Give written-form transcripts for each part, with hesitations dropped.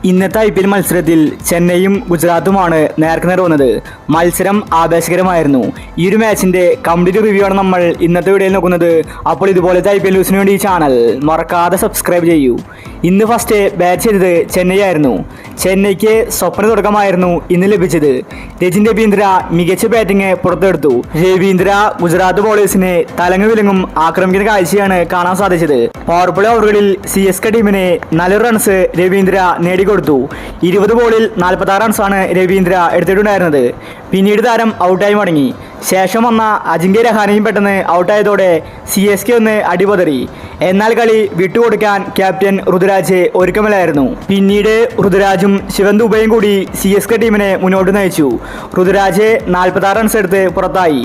ഇന്നത്തെ IPL മത്സരത്തിൽ ചെന്നൈയും ഗുജറാത്തുമാണ് നേർക്കുനേർ വന്നത്. മത്സരം ആവേശകരമായിരുന്നു. ഈ ഒരു മാച്ചിന്റെ കംപ്ലീറ്റ് റിവ്യൂ ആണ് നമ്മൾ ഇന്നത്തെ വീഡിയോയിൽ നോക്കുന്നത്. അപ്പോൾ ഇതുപോലത്തെ IPL ന്യൂസിന് വേണ്ടി ഈ ചാനൽ മറക്കാതെ സബ്സ്ക്രൈബ് ചെയ്യൂ. ഇന്ന് ഫസ്റ്റ് ബാറ്റ് ചെയ്തത് ചെന്നൈ ആയിരുന്നു. ചെന്നൈക്ക് സ്വപ്ന തുടക്കമായിരുന്നു ഇന്ന് ലഭിച്ചത്. രജിൻ രവീന്ദ്ര മികച്ച ബാറ്റിംഗ് പുറത്തെടുത്തു. രവീന്ദ്ര ഗുജറാത്ത് ബോളേഴ്സിനെ തലങ്ങും വിലങ്ങും ആക്രമിക്കുന്ന കാഴ്ചയാണ് കാണാൻ സാധിച്ചത്. പവർ പ്ലേ ഓവറുകളിൽ CSK ടീമിനെ 4 റൺസ് രവീന്ദ്ര നേടിക്കൊടുത്തു. 20 ബോളിൽ 46 റൺസാണ് രവീന്ദ്ര എടുത്തിട്ടുണ്ടായിരുന്നത്. പിന്നീട് താരം ഔട്ടായി മടങ്ങി. ശേഷം വന്ന അജിങ്ക്യ രഹാനെയും പെട്ടെന്ന് ഔട്ടായതോടെ CSK ഒന്ന് അടിപതറി. എന്നാൽ കളി വിട്ടുകൊടുക്കാൻ ക്യാപ്റ്റൻ ഋതുരാജ് ഒരുക്കമില്ലായിരുന്നു. പിന്നീട് ഋതുരാജും ശിവൻ ദുബെയും കൂടി CSK ടീമിനെ മുന്നോട്ട് നയിച്ചു. ഋതുരാജ് 46 റൺസ് എടുത്ത് പുറത്തായി.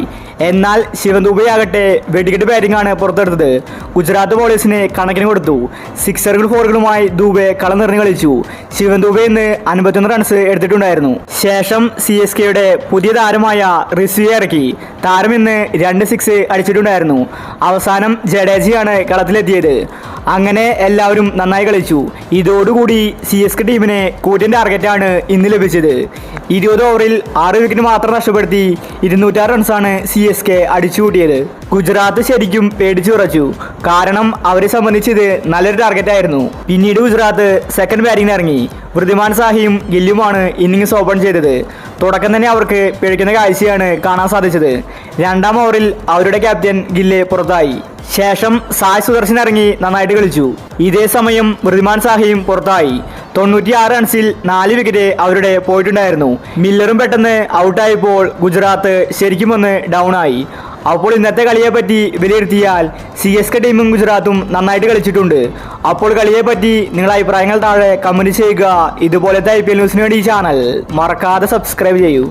എന്നാൽ ശിവൻ ദുബെ ആകട്ടെ വെടിക്കെട്ട് ബാറ്റിംഗ് ആണ് പുറത്തെടുത്തത്. ഗുജറാത്ത് ബോളേഴ്സിന് കണക്കിന് കൊടുത്തു. സിക്സറുകൾ ഫോറുകളുമായി ദുബെ കളം നിറഞ്ഞു കളിച്ചു. ശിവൻ ദുബെ ഇന്ന് 51 റൺസ് എടുത്തിട്ടുണ്ടായിരുന്നു. ശേഷം CSKയുടെ പുതിയ താരമായ റിസ്വിയെ ഇറക്കി. താരം ഇന്ന് 2 സിക്സ് അടിച്ചിട്ടുണ്ടായിരുന്നു. അവസാനം ജഡേജയാണ് കളത്തിലെത്തിയത്. അങ്ങനെ എല്ലാവരും നന്നായി കളിച്ചു. ഇതോടുകൂടി CSK ടീമിന് കൂറ്റൻ ടാർഗറ്റാണ് ഇന്ന് ലഭിച്ചത്. 20 ഓവറിൽ 6 വിക്കറ്റ് മാത്രം നഷ്ടപ്പെടുത്തി 206 റൺസാണ് CSK അടിച്ചുകൂട്ടിയത്. ഗുജറാത്ത് ശരിക്കും പേടിച്ചു വിറച്ചു. കാരണം അവരെ സംബന്ധിച്ചത് നല്ലൊരു ടാർഗറ്റായിരുന്നു. പിന്നീട് ഗുജറാത്ത് സെക്കൻഡ് ബാറ്റിംഗിന് ഇറങ്ങി. വൃദ്ധിമാൻ സാഹിയും ഗില്ലുമാണ് ഇന്നിംഗ്സ് ഓപ്പൺ ചെയ്തത്. തുടക്കം തന്നെ അവർക്ക് പിഴയ്ക്കുന്ന കാഴ്ചയാണ് കാണാൻ സാധിച്ചത്. 2-ാം ഓവറിൽ അവരുടെ ക്യാപ്റ്റൻ ഗില്ല് പുറത്തായി. ശേഷം സായ് സുദർശൻ ഇറങ്ങി നന്നായിട്ട് കളിച്ചു. ഇതേ സമയം വൃദ്ധിമാൻ സാഹിയും പുറത്തായി. 96 റൺസിൽ 4 വിക്കറ്റ് അവരുടെ പോയിട്ടുണ്ടായിരുന്നു. മില്ലറും പെട്ടെന്ന് ഔട്ടായപ്പോൾ ഗുജറാത്ത് ശരിക്കും ഒന്ന് ഡൗൺ ആയി. അപ്പോൾ ഇന്നത്തെ കളിയെപ്പറ്റി വിലയിരുത്തിയാൽ CSK ടീമും ഗുജറാത്തും നന്നായിട്ട് കളിച്ചിട്ടുണ്ട്. അപ്പോൾ കളിയെപ്പറ്റി നിങ്ങളുടെ അഭിപ്രായങ്ങൾ താഴെ കമൻറ്റ് ചെയ്യുക. ഇതുപോലത്തെ IPL ന്യൂസിന് വേണ്ടി ഈ ചാനൽ മറക്കാതെ സബ്സ്ക്രൈബ് ചെയ്യൂ.